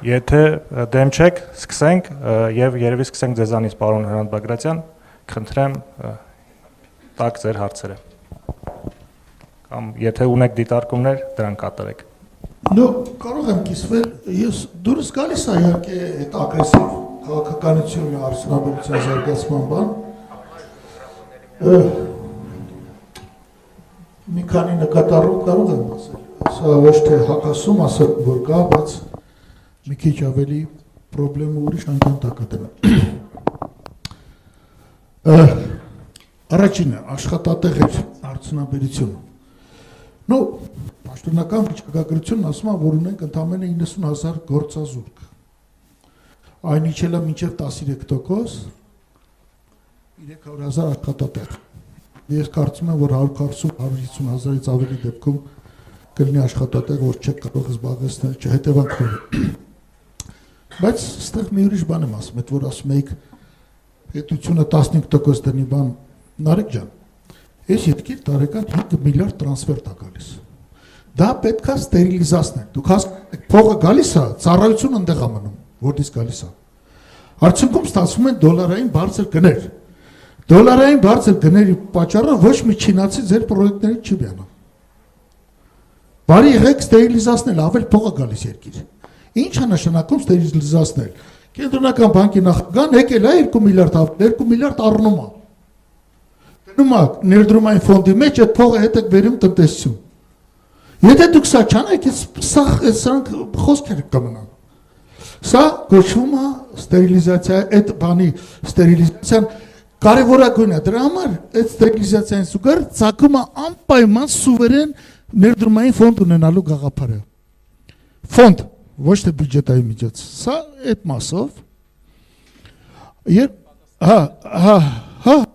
Եթե դեմ չեք, սկսենք եւ երևի սկսենք ձեզանից, պարոն Հրանտ Բագրատյան, խնդրեմ տակ ձեր հարցերը։ Կամ եթե ունեք դիտարկումներ, դրանք կատարեք։ Նո, կարող եմ կիսվել, ես դուրս գալիս է իհարկե այդ ագրեսիվ քաղաքականությունը արդյունաբերության զարգացման բան։ Մի քանի նկատառում կարող եմ ասել, սա ոչ թե հակասում ասել, որ կա, բայց մի քիչ ավելի պրոբլեմը ուրիշ անկյուն տակ է դնում։ Առաջինը աշխատատեղեր արդյունաբերությունը։ Նո, պաշտոնական վիճակագրությունն ասում է, որ ունենք ընդամենը 90,000 գործազուրկ։ Այն իջել է մինչև 13%, 300,000 աշխատատեղ։ Ես կարծում եմ, որ 140,000-150,000-ից ավելի դեպքում կլինի աշխատատեղ, որ չեք կարող զբաղեցնել հետևանքները։ Բայց ստեղ մի ուրիշ բան եմ ասում, այդ որ ասում եք պետությունը 15% դնի բան, Նարեկ ջան, այս ետքիլ տարեկան 5 միլիարդ տրանսֆեր տա գալիս։ Դա պետք է ստերիլիզացնել։ Դուք հասկացեք, փողը գալիս է, ծառայությունը ընդեղ է մնում, որտից գալիս է։ Արդյունքում ստացվում են դոլարային բարձր գներ։ Դոլարային բարձր գների պատճառով ոչ մի չինացի ձեր պրոյեկտներից չի միանա։ Բարի եղեք ստերիլիզացնել, ավել փող է գալիս երկիր։ Ինչ է նշանակում ստերիլիզացնել։ Կենտրոնական բանկի նախագահան եկել է 2 միլիարդ ավել, 2 միլիարդ առնում է։ Դնում է ներդրումային ֆոնդի մեջ այդ փողը հետ եք բերում տնտեսություն։ Եթե դուք սա չանեք, սրանք խոսքեր կմնան։ Սա կոչվում է ստերիլիզացիա, այդ բանի ստերիլիզացիան կարևորագույն է։ Դրա համար այդ ստերիլիզացիային զուգահեռ ցակում է անպայման սուվերեն ներդրումային ֆոնդ ունենալու գաղափարը։ Ֆոնդ, ոչ թե բյուջետային միջոց։ Սա այդ մասով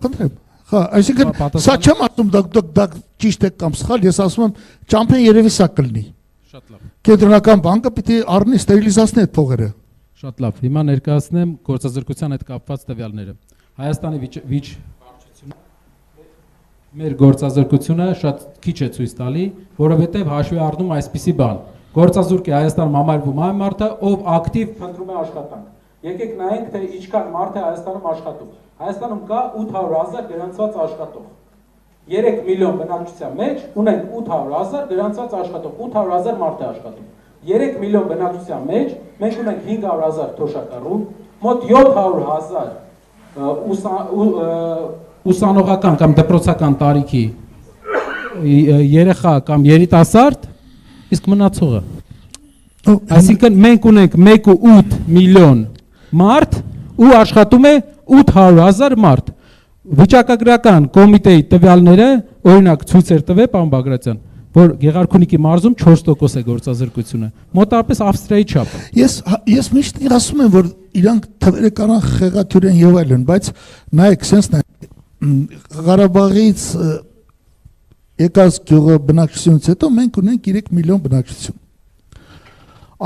խնդրեմ։ Այսինքն սա չեմ ասում դա ճիշտ է կամ սխալ, ես ասում եմ ճամփեն երևի սա կլինի։ Շատ լավ։ Կենտրոնական բանկը պիտի առնի ստերիլիզացնի այդ փողերը։ Շատ լավ։ Հիմա ներկայացնեմ գործազրկության հետ կապված տվյալները։ Հայաստանի վիճակագրությունը մեր գործազրկությունը շատ քիչ է ցույց տալի, որովհետև հաշվի առնում այսպիսի բան։ Գործազուրկ է Հայաստանում համարվում այն մարդը, ով ակտիվ փնտրում է աշխատանք։ Եկեք նայենք, թե ինչքան մարդ է Հայաստանում աշխատում։ Հայաստանում կա 800,000 գրանցված աշխատող։ 3 միլիոն բնակչության մեջ ունենք 800,000 գրանցված աշխատող, 800,000 մարդ է աշխատում։ 3 միլիոն բնակչության մեջ մենք ունենք 500,000 թոշակառու, մոտ 700,000 ուսանողական կամ դպրոցական տարիքի երեխա կամ երիտասարդ, իսկ մնացողը։ Այսինքն մենք ունենք 1.8 միլիոն մարդ ու աշխատում է 800,000 մարդ։ Վիճակագրական կոմիտեի տվյալները, օրինակ ցույց տվե պարոն Բագրատյան, որ Գեղարքունիքի մարզում 4% է գործազրկությունը, մոտավորապես Ավստրիայի չափը։ Ես միշտ ասում եմ, որ իրանք թվերը կարան խեղաթյուրեն եւ այլն, բայց նայեք, sense Ղարաբաղից եկած գյուղը բնակչությունից հետո մենք ունենք 3 միլիոն բնակչություն։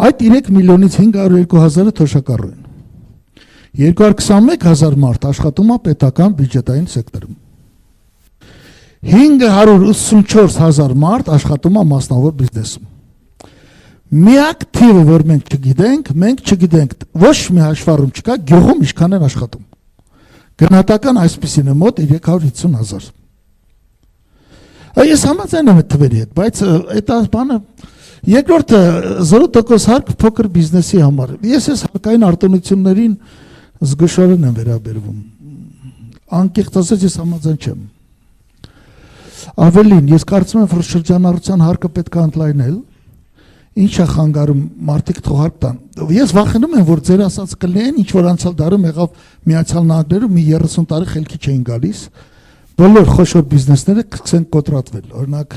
Այդ 3 միլիոնից 502,000-ը թոշակառու են։ 221,000 մարդ աշխատում է պետական բյուջետային սեկտորում։ 584,000 մարդ աշխատում է մասնավոր բիզնեսում։ Միակ թիվը, որ մենք չգիտենք, ոչ մի հաշվառում չկա, գյուղում ինչքան են աշխատում։ Գնահատական այսպիսին է մոտ 350,000։ Ես համաձայն եմ այդ թվերի հետ, բայց այդ բանը երկրորդը 0% հարկ փոքր բիզնեսի համար։ Ես հարկային արտոնություններին զգուշորեն եմ վերաբերվում։ Անկեղծ ասած ես համաձայն չեմ։ Ավելին, ես կարծում եմ, որ շրջանառության հարկը պետք է ընդլայնել, ինչ է խանգարում մարդիկ թողարկ տան։ Ես վախենում եմ, որ ձեր ասած կլինեն, ինչ որ անցյալ դարում եղավ Միացյալ Նահանգներում մի 30 տարի խելքի չէին գալիս, բոլոր խոշոր բիզնեսները կսկսեն կոտրատվել։ Օրինակ,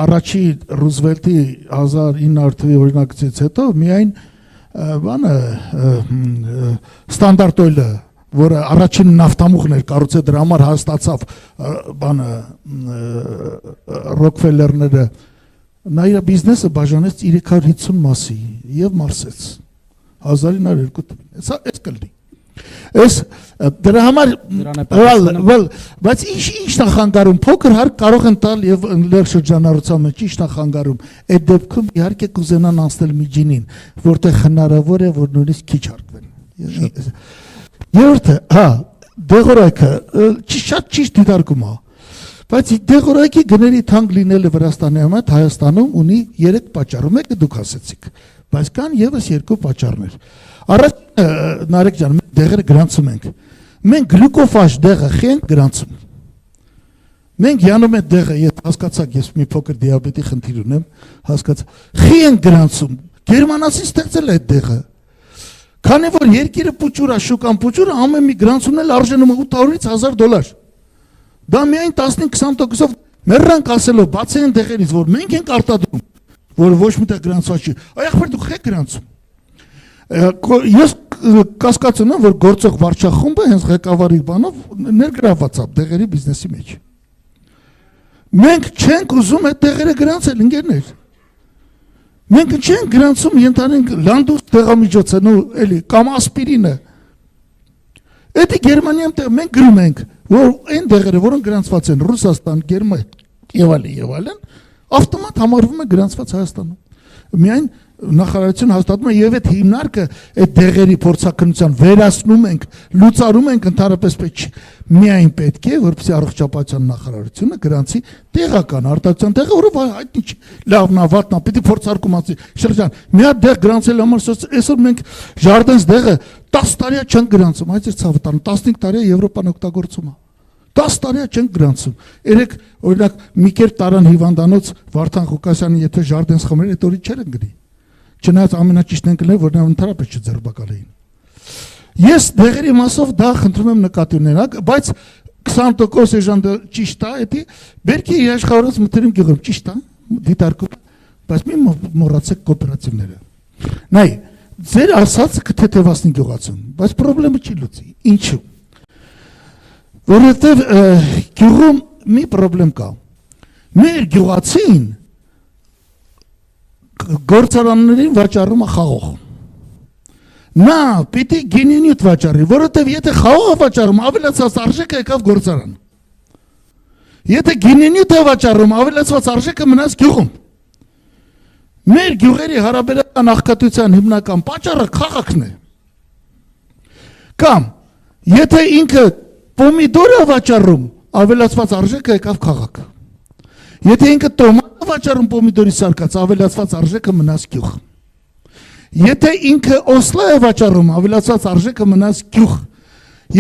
առաջի Ռուզվելտի 1900 թվականի օրինակցից հետո միայն բանը Standard Oil-ը, որը առաջին նավթամուղն էր կառուցել, դրա համար հաստացավ բանը Ռոքֆելլերները, նա իր բիզնեսը բաժանեց 350 մասի եւ մարսեց 1902 թվականին։ Սա էս կլինի։ Այս դրա համար բայց ինչ նախանգարում փոքր հարկ կարող են տալ եւ լեր շրջանառության մեջ ինչ նախանգարում այդ դեպքում իհարկե կուզենան անցնել միջինին որտեղ հնարավոր է որ նույնիսկ քիչ հարկվեն երրորդը դեղորայքը շատ ճիշտ դիտարկում է բայց դեղորայքի գների թանկ լինելը Վրաստանի համար Հայաստանում ունի 3 պատճառ մեկը դուք ասեցիք բայց կան եւս 2 պատճառներ Առաջ Նարեկ ջան, մենք դեղերը գրանցում ենք։ Մենք գլյուկոֆաժ դեղը խենք գրանցում։ Մենք յանում ենք դեղը, ես հասկացաք, ես մի փոքր դիաբետի խնդիր ունեմ, հասկացա։ Խի են գրանցում։ Գերմանացին ստեղծել է այդ դեղը։ Քանի որ երկիրը փուճուրա, շուկան փուճուրա, ամեն մի գրանցումն էլ արժենում է $800-ից $1000։ Դա միայն 15-20%-ով մեռանք ասելով, բացի այն դեղերից, որ մենք ենք արտադրում, որ ոչ միտեղ գրանցված չի։ Այախր դուք եք գրանցում։ Ես կասկածում եմ, որ գործող վարչախումբը հենց ղեկավարի բանով ներգրավված է դեղերի բիզնեսի մեջ։ Մենք չենք ուզում այդ դեղերը գրանցել, ընկերներ։ Մենք չենք գրանցում ենթանենք լանդուս դեղամիջոցը, էլի կամ ասպիրինը։ Դա Գերմանիայում մենք գրում ենք, որ այն դեղերը, որոնք գրանցված են Ռուսաստան, Գերմանիա եւ այլն, ավտոմատ համարվում է գրանցված Հայաստանում։ Միայն նախարարությունը հաստատում է եւ այդ հիմնարկը այդ դեղերի փորձակնության վերացնում ենք, լուծարում ենք ընդհանրապես պետք չի։ Միայն պետք է, որպեսզի առողջապահության նախարարությունը գրանցի տեղական արտադրության տեղը, որը հայտնի չի։ Լավն է, վատն է, պիտի փորձարկումացի։ Շրջան, մի հատ դեղ գրանցել համար այսօր մենք Ժարդենս դեղը 10 տարի չենք գրանցում, այդ է ցավը տան 15 տարի Եվրոպան օգտագործում է։ 10 տարի չենք գրանցում։ Երեք օրինակ մի կերպ տարան հիվանդանոց Վարդան Ղուկասյանը եթե Ժարդենս խմեր, այդ օրի չեր ընկնի։ Չնայած ամենաճիշտն են կլներ, որ նա ընդհանրապես չձերբակալեին։ Ես դեղերի մասով դա խնդրում եմ նկատի ունենալ, բայց 20% էժան ճիշտ է, դա բերքի իշխանորից մտերիմ գյուղում ճիշտ է, դիտարկում, բայց մի մոռացեք կոոպերատիվները։ Նայ, ձեր ասածը կթեթևացնի գյուղացուն, բայց խնդրեմը չի լուծի։ Ինչու՞։ Որովհետև գյուղում մի խնդրեմ կա։ Մեր գյուղացին գործարաններին վաճառում է խաղող։ Նա պիտի գինինյութ վաճառի, որովհետև եթե խաղողը վաճառում, ավելացած արժեքը եկավ գործարան։ Եթե գինինյութ է վաճառում, ավելացված արժեքը մնաց գյուղում։ Մեր գյուղերի հարաբերական աղքատության հիմնական պատճառը քաղաքն է։ Կամ եթե ինքը պոմիդոր է վաճառում, ավելացված արժեքը եկավ քաղաք։ Եթե ինքը տոմատ վաճառում պոմիդորի սարկած ավելացված արժեքը մնաց գյուղ։ Եթե ինքը օսլա է վաճառում ավելացված արժեքը մնաց գյուղ։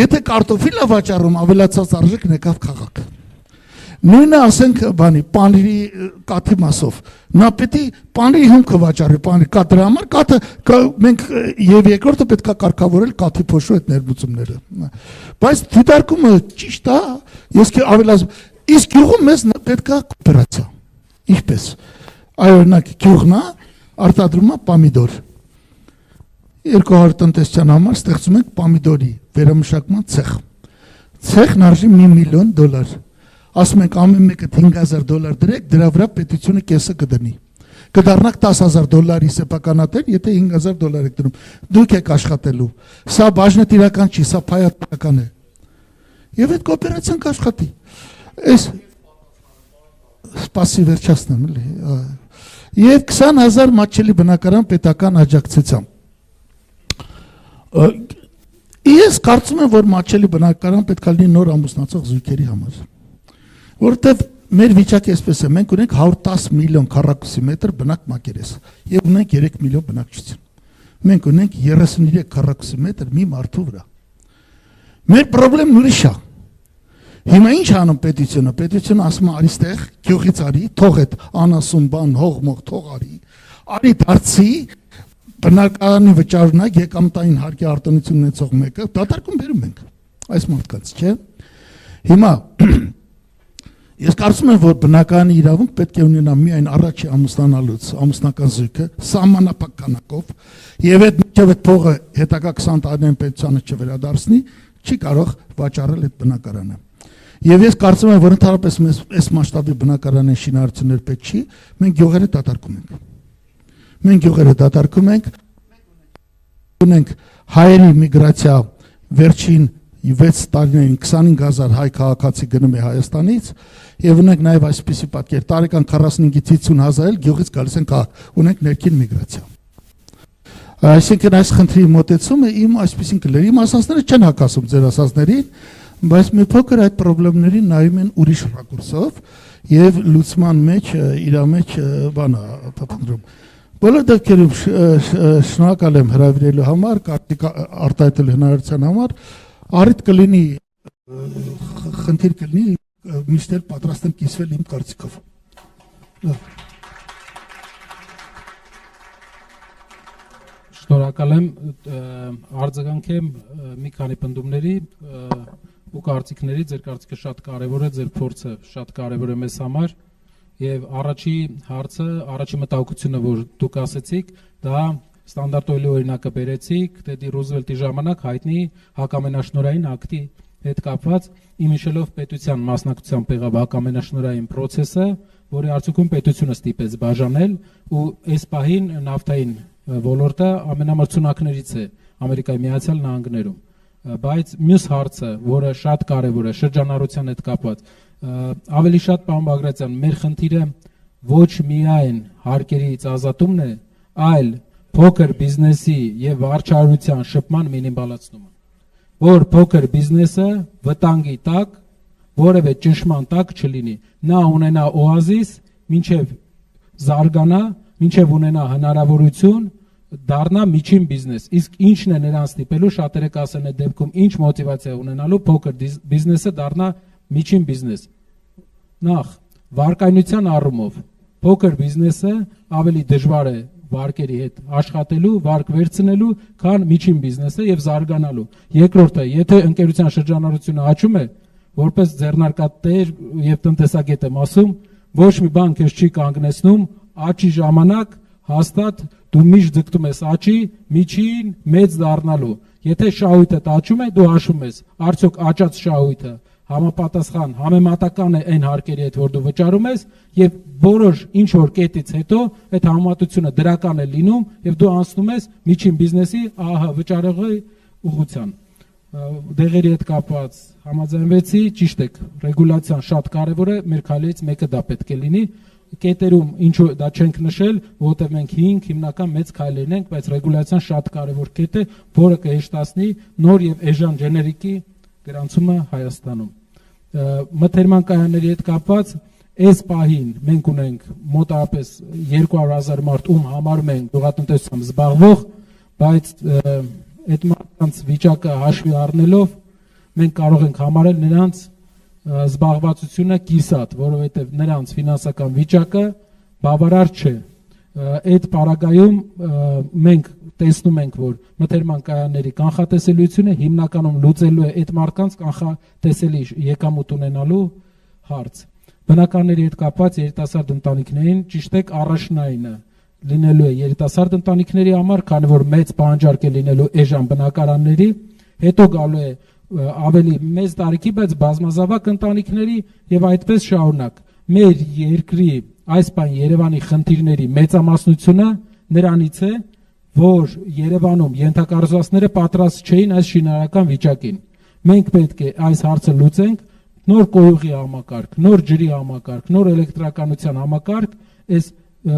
Եթե կարտոֆիլ է վաճառում ավելացված արժեքն եկավ քաղաք։ Նույնը ասենք բանի պանիրի կաթի մասով։ Նա պետք է պանիրի հիմքը վաճառի, պանիր կա դրա համար կաթը մենք եւ երկրորդը պետք է կարգավորել կաթի փոշու այդ ներմուծումները։ Բայց դիտարկումը ճիշտ է, ես ավելացում Իսկ գյուղում մեզ պետք է կոոպերացիա։ Ինչպես։ Այո, օրինակ գյուղն է, արտադրում է պոմիդոր։ 200 տնտեսության համար ստեղծում ենք պոմիդորի վերամշակման ցեխ։ Ցեխն արժի $1 միլիոն։ Ասում ենք ամեն մեկը $5,000 դրեք, դրա վրա պետությունը կեսը կդնի։ Կդառնաք $10,000 սեփականատեր, եթե $5,000 եք դնում։ Դուք եք աշխատելու։ Սա բաժնետիրական չի, սա փայատական է։ Եվ այդ կոոպերացիան կաշխատի։ Այս սպասի վերջացնեմ էլի։ Եվ 20,000 մատչելի բնակարան պետական աջակցությամբ։ Ես կարծում եմ, որ մատչելի բնակարան պետք է լինի նոր ամուսնացող զույգերի համար։ Որովհետև մեր վիճակը այսպես է, մենք ունենք 110 միլիոն քառակուսի մետր բնակ մակերես եւ ունենք 3 միլիոն բնակչություն։ Մենք ունենք 33 քառակուսի մետր մի մարդու վրա։ Մեր խնդրեմն ուրիշ է։ Հիմա ինչ անում պետությունը, պետությունը ասում է արի ստեղ, գյուղից արի, թող այդ անասուն բան, հող-մող թող արի դարձի, բնակարանի վճարունակ եկամտային հարկի արտոնություն ունեցող մեկը, դատարկում բերում ենք, այս մարդկանց, չէ։ Հիմա, ես կարծում եմ, որ բնակարանի իրավունք պետք է ունենա միայն առաջի ամուսնանալուց, ամուսնական զույգը, սահմանափակ քանակով, եւ այդ փողը հետագա 20 տարիներին պետությանը չվերադարձնի, չի կարող վաճառել այդ բնակարանը։ Եվ ես կարծում եմ, որ ընդհանրապես այս մասշտաբի բնակարանային շինարարություններ պետք չի, մենք գյուղերը դատարկում ենք։ Մենք գյուղերը դատարկում ենք, ունենք հայերի միգրացիա վերջին 6 տարիներին 25000 հայ քաղաքացի գնում է Հայաստանից եւ ունենք նաեւ այսպիսի պատկեր տարեկան 45-ից 50000 էլ գյուղից գալիս են ունենք ներքին միգրացիա այսինքն այս խնդրի մոտեցումը իմ այսպիսին կլեր իմ ասածները չեն հակասում ձեր ասածներին բայց մի փոքր այդ խնդիրներին նայում են ուրիշ ռակուրսով եւ լուծման մեջ իր մեջ բանա փոխադրում բոլոր դեպքերում շնորհակալ եմ հրավիրելու համար կարծիք արտահայտելու հնարավորության համար առիթ կլինի խնդիր կլինի միշտ պատրաստ եմ կիսվել իմ կարծիքով Շնորհակալ եմ արձագանքեմ մի քանի պնդումների ու կարծիքների ձեր կարծիքը շատ կարևոր է ձեր փորձը շատ կարևոր է մեզ համար եւ առաջի հարցը առաջի մտահոգությունը որ դուք ասեցիք դա ստանդարտոյլի օրինակը բերեցիք Տեդի Ռուզվելտի ժամանակ հայտնի հակամենաշնորհային ակտի հետ կապված իմիշելով պետության մասնակցությամբ եղավ հակամենաշնորհային process-ը որի արդյունքում պետությունը ստիպեց բաժանել ու այս պահին նավթային ոլորտը ամենամրցունակներից է Ամերիկայի Միացյալ Նահանգներում բայց մյուս հարցը որը շատ կարևոր է շրջանառության հետ կապված ավելի շատ պարոն Բագրատյան մեր խնդիրը ոչ միայն հարկերից ազատումն է այլ փոքր բիզնեսի եւ վարչարության շփման մինիմալացումը որ փոքր բիզնեսը վտանգի տակ որևէ ճնշման տակ չլինի նա ունենա օազիս մինչեւ զարգանա մինչեւ ունենա հնարավորություն դառնա միջին բիզնես իսկ ինչն է նրան ստիպելու շատերը կասեն այդ դեպքում ինչ մոտիվացիա ունենալու փոքր բիզնեսը դառնա միջին բիզնես նախ վարկայնության առումով փոքր բիզնեսը ավելի դժվար է վարկերի հետ աշխատելու վարկ վերցնելու քան միջին բիզնեսը եւ զարգանալու երկրորդը եթե ընկերության շրջանառությունը աճում է որպես ձեռնարկատեր եւ տնտեսագետ եմ ասում ոչ մի բան քեզ չի կանգնեցնում աճի ժամանակ հաստատ դու միշտ ձգտում ես աճի միջին մեծ դառնալու եթե շահույթը աճում է դու հաշվում ես արդյոք աճած շահույթը համապատասխան համեմատական է այն հարկերի հետ որ դու վճարում ես եւ որոշ ինչ որ կետից հետո այդ համեմատությունը դրական է լինում եւ դու անցնում ես միջին բիզնեսի ահա վճարողի ուղղության դեղերի հետ կապված համաձայնվեցի ճիշտ է ռեգուլյացիան շատ կարեւոր է մեր քայլերից մեկը դա պետք է լինի կետերում ինչու դա չենք նշել որովհետեւ մենք 5 հիմնական մեծ քայլերն ենք բայց ռեգուլյացիան շատ կարեւոր կետ է որը կհեշտացնի նոր եւ էժան ջեներիկի գրանցումը Հայաստանում մթերման կայանների հետ կապված այս պահին մենք ունենք մոտավորապես 200,000 մարդ ում համարում են գյուղատնտեսությամբ զբաղվող բայց այդ մարդկանց վիճակը հաշվի առնելով մենք կարող ենք համարել նրանց զբաղվածությունը կիսատ որովհետև նրանց ֆինանսական վիճակը բավարար չէ այդ պարագայում մենք տեսնում ենք որ մթերման կայանների կանխատեսելիությունը հիմնականում լուծելու է այդ մարդկանց կանխատեսելի եկամուտ ունենալու հարց բնականների հետ կապված երիտասարդ ընտանիքներին ճիշտ է առաջնայինը լինելու է երիտասարդ ընտանիքների համար քանի որ մեծ պահանջարկ է լինելու էժան բնակարանների հետո գալու է ավելի մեծ տարիքի բայց բազմազավակ ընտանիքների եւ այդպես շարունակ մեր երկրի այս բան Երևանի խնդիրների մեծամասնությունը նրանից է որ Երևանում ենթակառուցվածքները պատրաստ չէին այս շինարարական վիճակին մենք պետք է այս հարցը լուծենք նոր կոյուղի համակարգ նոր ջրի համակարգ նոր էլեկտրականության համակարգ այս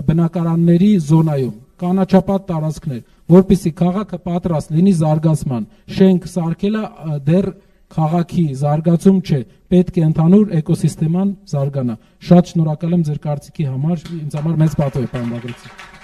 բնակարանների զոնայում կանաչապատ տարածքներ որպեսզի քաղաքը պատրաստ լինի զարգացման շենք սարքելը դեռ քաղաքի զարգացում չէ պետք է ընդհանուր էկոսիստեման զարգանա շատ շնորհակալ եմ ձեր կարծիքի համար ինձ համար մեծ պատիվ է պարոն Բագրատյան